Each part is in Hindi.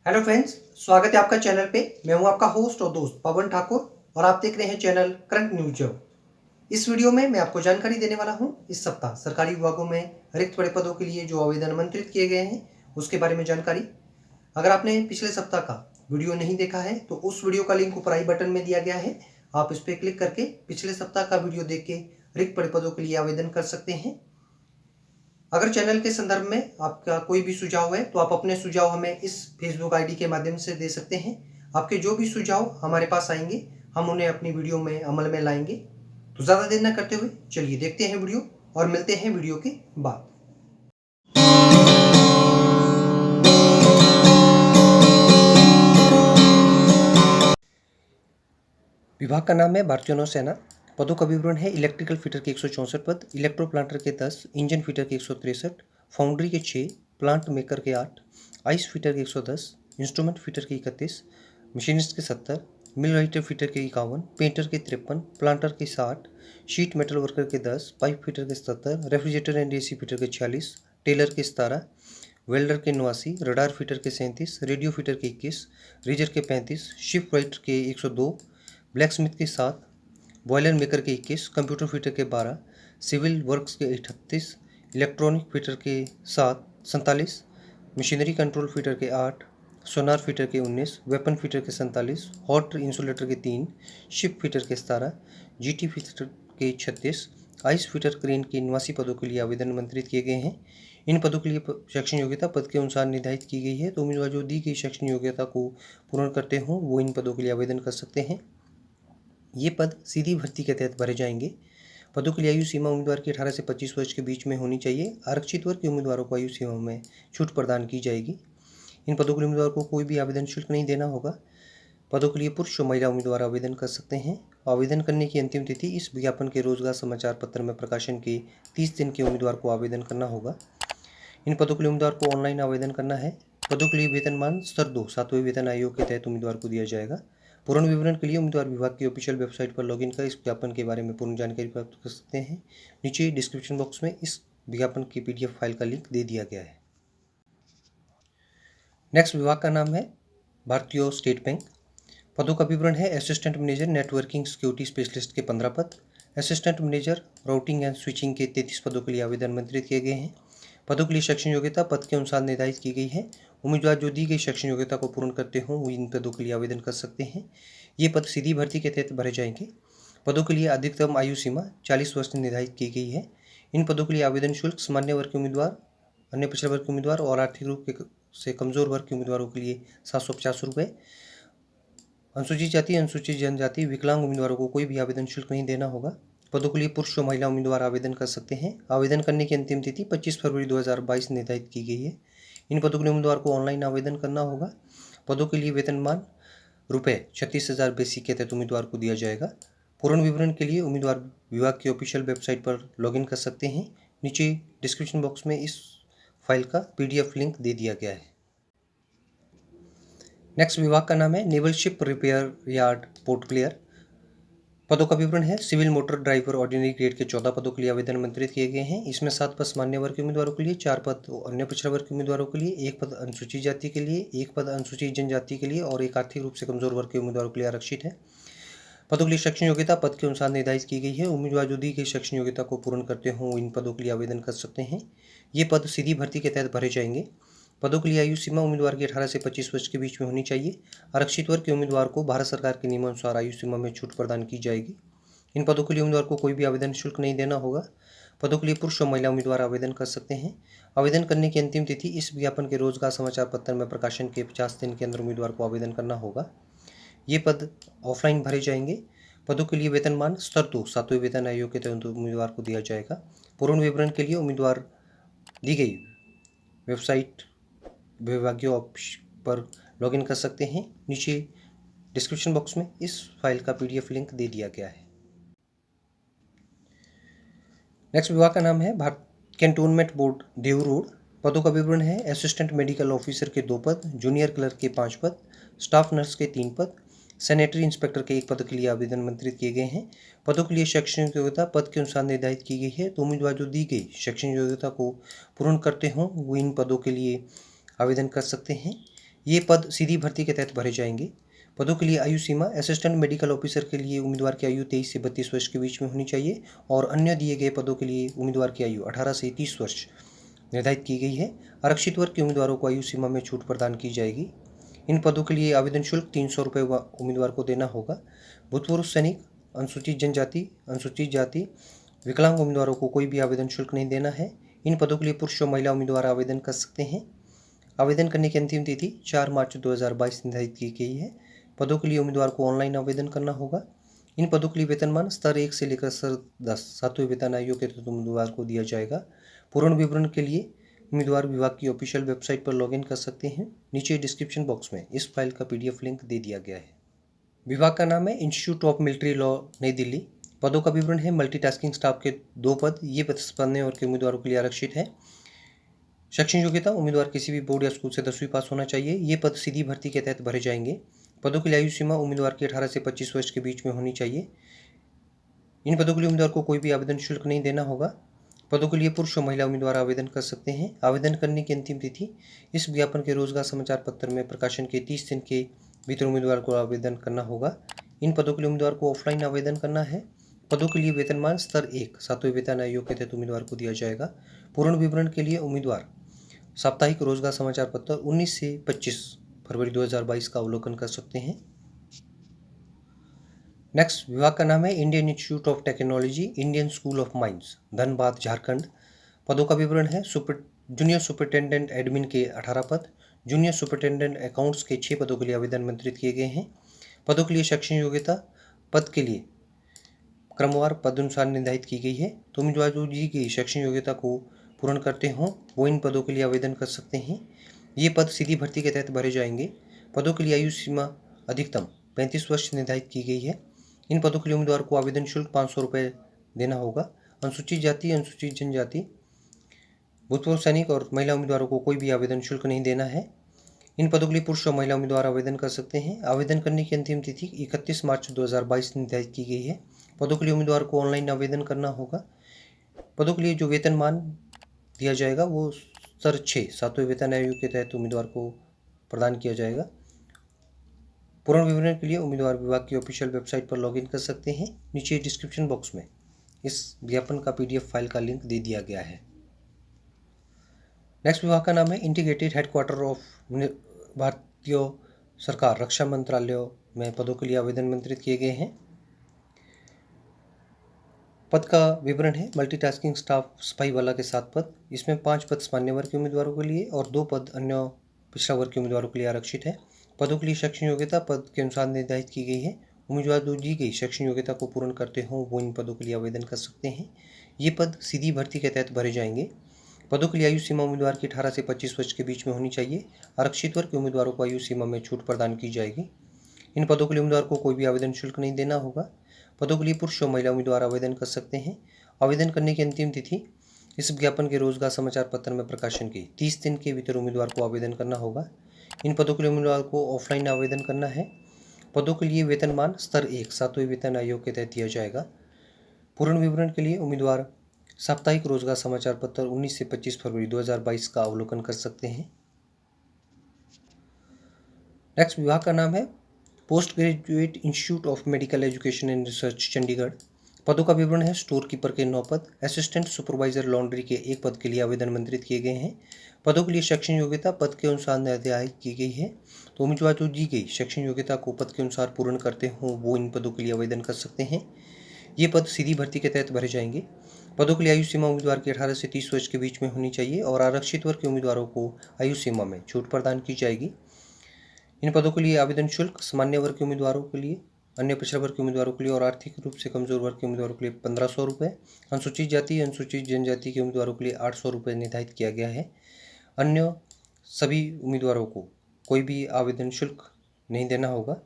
हेलो फ्रेंड्स, स्वागत है आपका चैनल पे। मैं हूं आपका होस्ट और दोस्त पवन ठाकुर और आप देख रहे हैं चैनल करंट न्यूज जब। इस वीडियो में मैं आपको जानकारी देने वाला हूं इस सप्ताह सरकारी विभागों में रिक्त पड़े पदों के लिए जो आवेदन आमंत्रित किए गए हैं उसके बारे में जानकारी। अगर आपने पिछले सप्ताह का वीडियो नहीं देखा है तो उस वीडियो का लिंक ऊपर आई बटन में दिया गया है। आप इस पर क्लिक करके पिछले सप्ताह का वीडियो देख के रिक्त पड़े पदों के लिए आवेदन कर सकते हैं। अगर चैनल के संदर्भ में आपका कोई भी सुझाव है तो आप अपने सुझाव हमें इस फेसबुक आईडी के माध्यम से दे सकते हैं। आपके जो भी सुझाव हमारे पास आएंगे हम उन्हें अपनी वीडियो में अमल में लाएंगे। तो ज़्यादा देर न करते हुए चलिए देखते हैं वीडियो और मिलते हैं वीडियो के बाद। विभाग का नाम है भारतीय नौसेना। पदों का विवरण है इलेक्ट्रिकल फिटर के 164 पद, इलेक्ट्रो प्लांटर के 10, इंजन फिटर के 163, फाउंड्री के 6, प्लांट मेकर के 8, आइस फिटर के 110, इंस्ट्रूमेंट फिटर के 31, मशीनिस्ट के 70, मिल राइटर फिटर के 51, पेंटर के 53, प्लांटर के 60, शीट मेटल वर्कर के 10, पाइप फिटर के 77, रेफ्रिजरेटर एंड एसी फिटर के 46, टेलर के 17, वेल्डर के 89, रडार फिटर के 37, रेडियो फिटर के 21, रीजर के 35, शिप राइटर के 102, ब्लैक स्मिथ के 7, बॉयलर मेकर के 21, कंप्यूटर फिटर के 12, सिविल वर्क्स के 38, इलेक्ट्रॉनिक फिटर के 47, मशीनरी कंट्रोल फिटर के 8, सोनार फिटर के 19, वेपन फिटर के 47, हॉट इंसुलेटर के 3, शिप फिटर के 17, जीटी फिटर के 36, आइस फिटर क्रेन के 89 पदों के लिए आवेदन आमंत्रित किए गए हैं। इन पदों के लिए शैक्षणिक योग्यता पद के अनुसार निर्धारित की गई है, तो उम्मीदवार जो दी गई शैक्षणिक योग्यता को पूर्ण करते हों वो इन पदों के लिए आवेदन कर सकते हैं। ये पद सीधी भर्ती के तहत भरे जाएंगे। पदों के लिए आयु सीमा उम्मीदवार की 18 से 25 वर्ष के बीच में होनी चाहिए। आरक्षित वर्ग के उम्मीदवारों को आयु सीमा में छूट प्रदान की जाएगी। इन पदों के लिए उम्मीदवार को कोई भी आवेदन शुल्क नहीं देना होगा। पदों के लिए पुरुष और महिला उम्मीदवार आवेदन कर सकते हैं। आवेदन करने की अंतिम तिथि इस विज्ञापन के रोजगार समाचार पत्र में प्रकाशन के 30 दिन के उम्मीदवार को आवेदन करना होगा। इन पदों के लिए उम्मीदवार को ऑनलाइन आवेदन करना है। पदों के लिए वेतनमान स्तर 2 7वें वेतन आयोग के तहत उम्मीदवार को दिया जाएगा। पूर्ण विवरण के लिए उम्मीदवार विभाग की ऑफिशियल वेबसाइट पर लॉगिन कर इस विज्ञापन के बारे में पूर्ण जानकारी प्राप्त कर सकते हैं। नीचे डिस्क्रिप्शन बॉक्स में इस विज्ञापन की PDF फाइल का लिंक दे दिया गया है। नेक्स्ट विभाग का नाम है भारतीय स्टेट बैंक। पदों का विवरण है assistant manager networking security specialist के 15 पद, assistant manager routing and switching के 33 पदों के लिए आवेदन आमंत्रित किए गए हैं। पदों के लिए शैक्षणिक योग्यता पद के अनुसार निर्धारित की गई है। उम्मीदवार जो दी गई शैक्षणिक योग्यता को पूर्ण करते हों वो इन पदों के लिए आवेदन कर सकते हैं। ये पद सीधी भर्ती के तहत भरे जाएंगे। पदों के लिए अधिकतम आयु सीमा 40 वर्ष निर्धारित की गई है। इन पदों के लिए आवेदन शुल्क सामान्य वर्ग के उम्मीदवार, अन्य पिछड़े वर्ग के उम्मीदवार और आर्थिक रूप से कमजोर वर्ग के उम्मीदवारों के लिए 750 रुपये, अनुसूचित जाति, अनुसूचित जनजाति, विकलांग उम्मीदवारों को कोई भी आवेदन शुल्क नहीं देना होगा। पदों के लिए पुरुष और महिला उम्मीदवार आवेदन कर सकते हैं। आवेदन करने की अंतिम तिथि 25 फरवरी 2022 निर्धारित की गई है। इन पदों के लिए उम्मीदवार को ऑनलाइन आवेदन करना होगा। पदों के लिए वेतनमान ₹36,000 बेसिक के तहत उम्मीदवार को दिया जाएगा। पूर्ण विवरण के लिए उम्मीदवार विभाग की ऑफिशियल वेबसाइट पर लॉगिन कर सकते हैं। नीचे डिस्क्रिप्शन बॉक्स में इस फाइल का PDF लिंक दे दिया गया है। नेक्स्ट विभाग का नाम है naval ship repair yard Port Blair. पदों का विवरण है civil motor driver ordinary grade के 14 पदों के लिए आवेदन आमंत्रित किए गए हैं। इसमें 7 पद सामान्य वर्ग के उम्मीदवारों के लिए, 4 पद अन्य पिछड़ा वर्ग के उम्मीदवारों के लिए, 1 पद अनुसूचित जाति के लिए, 1 पद अनुसूचित जनजाति के लिए और 1 आर्थिक रूप से कमजोर वर्ग के उम्मीदवारों के लिए आरक्षित है। पदों के लिए शैक्षणिक योग्यता पद के अनुसार निर्धारित की गई है। उम्मीदवार जो दी गई शैक्षणिक योग्यता को पूर्ण करते हों इन पदों के लिए आवेदन कर सकते हैं। ये पद सीधी भर्ती के तहत भरे जाएंगे। पदों के लिए आयु सीमा उम्मीदवार की 18 से 25 वर्ष के बीच में होनी चाहिए। आरक्षित वर्ग के उम्मीदवार को भारत सरकार के नियमानुसार आयु सीमा में छूट प्रदान की जाएगी। इन पदों के लिए उम्मीदवार को कोई भी आवेदन शुल्क नहीं देना होगा। पदों के लिए पुरुष और महिला उम्मीदवार आवेदन कर सकते हैं। आवेदन करने की अंतिम तिथि इस विज्ञापन के रोजगार समाचार पत्र में प्रकाशन के 50 दिन के अंदर उम्मीदवार को आवेदन करना होगा। ये पद ऑफलाइन भरे जाएंगे। पदों के लिए वेतनमान स्तर 2 7वें वेतन आयोग के तहत उम्मीदवार को दिया जाएगा। पूर्ण विवरण के लिए उम्मीदवार दी गई वेबसाइट विभागीय ऑफिस पर लॉगिन कर सकते हैं। नीचे डिस्क्रिप्शन बॉक्स में इस फाइल का PDF लिंक दे दिया गया है। नेक्स्ट विभाग का नाम है भारत कैंटोनमेंट बोर्ड देव रोड। पदों का विवरण है असिस्टेंट मेडिकल ऑफिसर के 2 पद, जूनियर क्लर्क के 5 पद, स्टाफ नर्स के 3 पद, सैनिटरी इंस्पेक्टर के 1 पद के लिए आवेदन आमंत्रित किए गए हैं। पदों के लिए शैक्षणिक योग्यता पद के अनुसार निर्धारित की गई है। तो उम्मीदवार जो दी गई शैक्षणिक योग्यता को पूर्ण करते हों वो इन पदों के लिए आवेदन कर सकते हैं। ये पद सीधी भर्ती के तहत भरे जाएंगे। पदों के लिए आयु सीमा असिस्टेंट मेडिकल ऑफिसर के लिए उम्मीदवार की आयु 23 से 32 वर्ष के बीच में होनी चाहिए और अन्य दिए गए पदों के लिए उम्मीदवार की आयु 18 से 30 वर्ष निर्धारित की गई है। आरक्षित वर्ग के उम्मीदवारों को आयु सीमा में छूट प्रदान की जाएगी। इन पदों के लिए आवेदन शुल्क 300 रुपये उम्मीदवार को देना होगा। भूतपूर्व सैनिक, अनुसूचित जनजाति, अनुसूचित जाति, विकलांग उम्मीदवारों को कोई भी आवेदन शुल्क नहीं देना है। इन पदों के लिए पुरुष और महिला उम्मीदवार आवेदन कर सकते हैं। आवेदन करने की अंतिम तिथि 4 मार्च 2022 निर्धारित की गई है। पदों के लिए उम्मीदवार को ऑनलाइन आवेदन करना होगा। इन पदों के लिए वेतनमान स्तर 1 से लेकर स्तर 10 सातवें वेतन आयोग के तहत उम्मीदवार को दिया जाएगा। पूर्ण विवरण के लिए उम्मीदवार विभाग की ऑफिशियल वेबसाइट पर लॉगिन कर सकते हैं। नीचे डिस्क्रिप्शन बॉक्स में इस फाइल का PDF लिंक दे दिया गया है। विभाग का नाम है इंस्टीट्यूट ऑफ मिलिट्री लॉ, नई दिल्ली। पदों का विवरण है मल्टीटास्किंग स्टाफ के 2 पद। ये पद सामान्य वर्ग के उम्मीदवारों के लिए आरक्षित है। शैक्षणिक योग्यता उम्मीदवार किसी भी बोर्ड या स्कूल से 10वीं पास होना चाहिए। ये पद सीधी भर्ती के तहत भरे जाएंगे। पदों के लिए आयु सीमा उम्मीदवार की 18 से 25 वर्ष के बीच में होनी चाहिए। इन पदों के लिए उम्मीदवार को कोई भी आवेदन शुल्क नहीं देना होगा। पदों के लिए पुरुष और महिला उम्मीदवार आवेदन कर सकते हैं। आवेदन करने की अंतिम तिथि इस विज्ञापन के रोजगार समाचार पत्र में प्रकाशन के 30 दिन के भीतर उम्मीदवार को आवेदन करना होगा। इन पदों के लिए उम्मीदवार को ऑफलाइन आवेदन करना है। पदों के लिए वेतनमान स्तर 1 सातवें वेतन आयोग के तहत उम्मीदवार को दिया जाएगा। पूर्ण विवरण के लिए उम्मीदवार साप्ताहिक रोजगार समाचार पत्र 19 से 25 फरवरी 2022 का अवलोकन कर सकते हैं। नेक्स्ट विभाग का नाम है Indian institute of technology, Indian school of mines, Dhanbad, Jharkhand. पदों का विवरण है जूनियर सुपरिटेंडेंट एडमिन के 18 पद, जूनियर सुपरिटेंडेंट अकाउंट्स के 6 पदों के लिए आवेदन आमंत्रित किए गए हैं। पदों के लिए शैक्षणिक योग्यता पद के लिए क्रमवार पदानुसार निर्धारित की गई है। तो उम्मीदवार जो दी गई शैक्षणिक योग्यता को पूर्ण करते हों वो इन पदों के लिए आवेदन कर सकते हैं। ये पद सीधी भर्ती के तहत भरे जाएंगे। पदों के लिए आयु सीमा अधिकतम 35 वर्ष निर्धारित की गई है। इन पदों के लिए उम्मीदवार को आवेदन शुल्क 500 रुपये देना होगा। अनुसूचित जाति, अनुसूचित जनजाति, भूतपूर्व सैनिक और महिला उम्मीदवारों को कोई भी आवेदन शुल्क नहीं देना है। इन पदों के लिए पुरुष और महिला उम्मीदवार आवेदन कर सकते हैं। आवेदन करने की अंतिम तिथि 31 मार्च 2022 निर्धारित की गई है। पदों के लिए उम्मीदवार को ऑनलाइन आवेदन करना होगा। पदों के लिए जो वेतनमान दिया जाएगा वो स्तर 6 सातवें वेतन आयोग के तहत उम्मीदवार को प्रदान किया जाएगा। पूर्ण विवरण के लिए उम्मीदवार विभाग की ऑफिशियल वेबसाइट पर लॉगिन कर सकते हैं। नीचे डिस्क्रिप्शन बॉक्स में इस विज्ञापन का PDF फाइल का लिंक दे दिया गया है। नेक्स्ट विभाग का नाम है इंटीग्रेटेड हेडक्वार्टर ऑफ भारतीय सरकार, रक्षा मंत्रालय में पदों के लिए आवेदन आमंत्रित किए गए हैं। पद का विवरण है मल्टीटास्किंग स्टाफ सिपाही वाला के 7 पद। इसमें 5 पद सामान्य वर्ग के उम्मीदवारों के लिए और 2 पद अन्य पिछड़ा वर्ग के उम्मीदवारों के लिए आरक्षित है। पदों के लिए शैक्षणिक योग्यता पद के अनुसार निर्धारित की गई है। उम्मीदवार जो दी गई शैक्षणिक योग्यता को पूर्ण करते हों वो इन पदों के लिए आवेदन कर सकते हैं। ये पद सीधी भर्ती के तहत भरे जाएंगे। पदों के लिए आयु सीमा उम्मीदवार की 18 से 25 वर्ष के बीच में होनी चाहिए। आरक्षित वर्ग के उम्मीदवारों को आयु सीमा में छूट प्रदान की जाएगी। इन पदों के लिए उम्मीदवार को कोई भी आवेदन शुल्क नहीं देना होगा। पदों के लिए पुरुष और महिला उम्मीदवार आवेदन कर सकते हैं। आवेदन करने की अंतिम तिथि इस विज्ञापन के रोजगार समाचार पत्र में प्रकाशन के 30 दिन के भीतर उम्मीदवार को आवेदन करना होगा। इन पदों के लिए उम्मीदवार को ऑफलाइन आवेदन करना है। पदों के लिए वेतनमान स्तर 1 सातवें वेतन आयोग के तहत दिया जाएगा। पूर्ण विवरण के लिए उम्मीदवार साप्ताहिक रोजगार समाचार पत्र 19 से 25 फरवरी 2022 का अवलोकन कर सकते हैं। नेक्स्ट विभाग का नाम है post graduate institute of medical education and research, Chandigarh. पदों का विवरण है स्टोर कीपर के 9 पद, असिस्टेंट सुपरवाइजर लॉन्ड्री के 1 पद के लिए आवेदन आमंत्रित किए गए हैं। पदों के लिए शैक्षणिक योग्यता पद के अनुसार निर्धारित की गई है। तो उम्मीदवार जो दी गई शैक्षणिक योग्यता को पद के अनुसार पूर्ण करते हों वो इन पदों के लिए आवेदन कर सकते हैं। ये पद सीधी भर्ती के तहत भरे जाएंगे। पदों के लिए आयु सीमा उम्मीदवार की 18 से 30 वर्ष के बीच में होनी चाहिए और आरक्षित वर्ग के उम्मीदवारों को आयु सीमा में छूट प्रदान की जाएगी। इन पदों के लिए आवेदन शुल्क सामान्य वर्ग के उम्मीदवारों के लिए, अन्य पिछड़ा वर्ग के उम्मीदवारों के लिए और आर्थिक रूप से कमजोर वर्ग के उम्मीदवारों के लिए 1500 रुपये, अनुसूचित जाति, अनुसूचित जनजाति के उम्मीदवारों के लिए 800 रुपये निर्धारित किया गया है। अन्य सभी उम्मीदवारों को कोई भी आवेदन शुल्क नहीं देना होगा।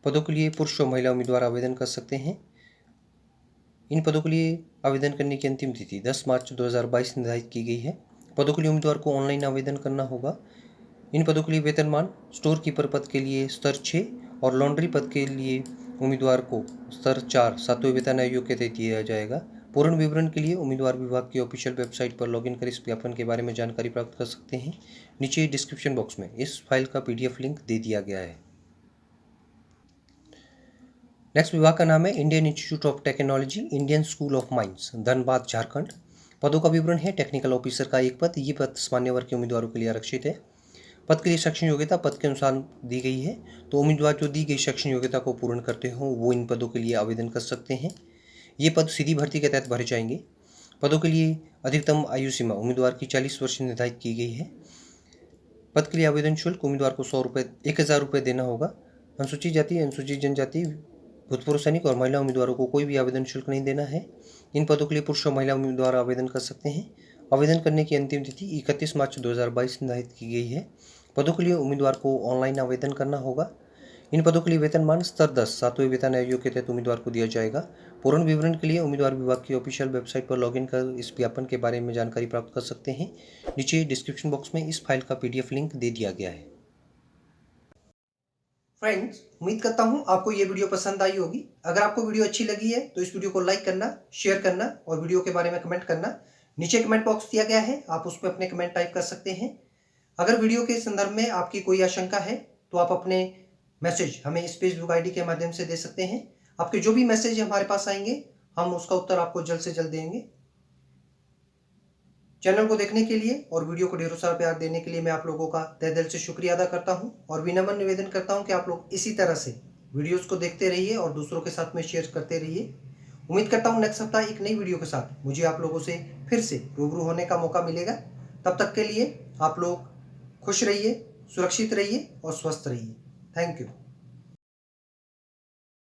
पदों के लिए पुरुष और महिला उम्मीदवार आवेदन कर सकते हैं। इन पदों के लिए आवेदन करने की अंतिम तिथि 10 मार्च 2022 निर्धारित की गई है। पदों के लिए उम्मीदवार को ऑनलाइन आवेदन करना होगा। इन पदों के लिए वेतनमान स्टोर कीपर पद के लिए स्तर 6 और लॉन्ड्री पद के लिए उम्मीदवार को स्तर 4 सातवें वेतन आयोग के तहत दिया जाएगा। पूर्ण विवरण के लिए उम्मीदवार विभाग की ऑफिशियल वेबसाइट पर लॉगिन कर इस विज्ञापन के बारे में जानकारी प्राप्त कर सकते हैं। नीचे डिस्क्रिप्शन बॉक्स में इस फाइल का PDF लिंक दे दिया गया है। नेक्स्ट विभाग का नाम है Indian institute of technology, Indian school of mines, Dhanbad, Jharkhand. पदों का विवरण है टेक्निकल ऑफिसर का एक पद। ये पद सामान्य वर्ग के उम्मीदवारों के लिए आरक्षित है। पद के लिए शैक्षणिक योग्यता पद के अनुसार दी गई है, तो उम्मीदवार जो दी गई शैक्षणिक योग्यता को पूर्ण करते हो वो इन पदों के लिए आवेदन कर सकते हैं। ये पद सीधी भर्ती के तहत भरे जाएंगे। पदों के लिए अधिकतम आयु सीमा उम्मीदवार की 40 वर्ष निर्धारित की गई है। पद के लिए आवेदन शुल्क उम्मीदवार को 1,000 रुपये देना होगा। अनुसूचित जाति, अनुसूचित जनजाति, भूतपूर्व सैनिक और महिला उम्मीदवारों को कोई भी आवेदन शुल्क नहीं देना है। इन पदों के लिए पुरुष और महिला उम्मीदवार आवेदन कर सकते हैं। आवेदन करने की अंतिम तिथि 31 मार्च 2022 निर्धारित की गई है। पदों के लिए उम्मीदवार को ऑनलाइन आवेदन करना होगा। इन पदों के लिए वेतनमान स्तर 10 सातवें वेतन आयोग के तहत उम्मीदवार को दिया जाएगा। पूर्ण विवरण के लिए उम्मीदवार विभाग की ऑफिशियल वेबसाइट पर लॉगिन कर इस विज्ञापन के बारे में जानकारी प्राप्त कर सकते हैं। नीचे डिस्क्रिप्शन बॉक्स में इस फाइल का PDF लिंक दे दिया गया है। फ्रेंड्स, उम्मीद करता हूं आपको ये वीडियो पसंद आई होगी। अगर आपको वीडियो अच्छी लगी है तो इस वीडियो को लाइक करना, शेयर करना और वीडियो के बारे में कमेंट करना। नीचे कमेंट बॉक्स दिया गया है, आप उस पर अपने कमेंट टाइप कर सकते हैं। अगर वीडियो के संदर्भ में आपकी कोई आशंका है तो आप अपने मैसेज हमें इस फेसबुक ID के माध्यम से दे सकते हैं। आपके जो भी मैसेज हमारे पास आएंगे हम उसका उत्तर आपको जल्द से जल्द देंगे। चैनल को देखने के लिए और वीडियो को ढेरों सारा प्यार देने के लिए मैं आप लोगों का तहे दिल से शुक्रिया अदा करता हूं और विनम्र निवेदन करता हूं कि आप लोग इसी तरह से वीडियोस को देखते रहिए और दूसरों के साथ में शेयर करते रहिए। उम्मीद करता हूं नेक्स्ट सप्ताह एक नई वीडियो के साथ मुझे आप लोगों से फिर से रूबरू होने का मौका मिलेगा। तब तक के लिए आप लोग खुश रहिए, सुरक्षित रहिए और स्वस्थ रहिए। Thank you.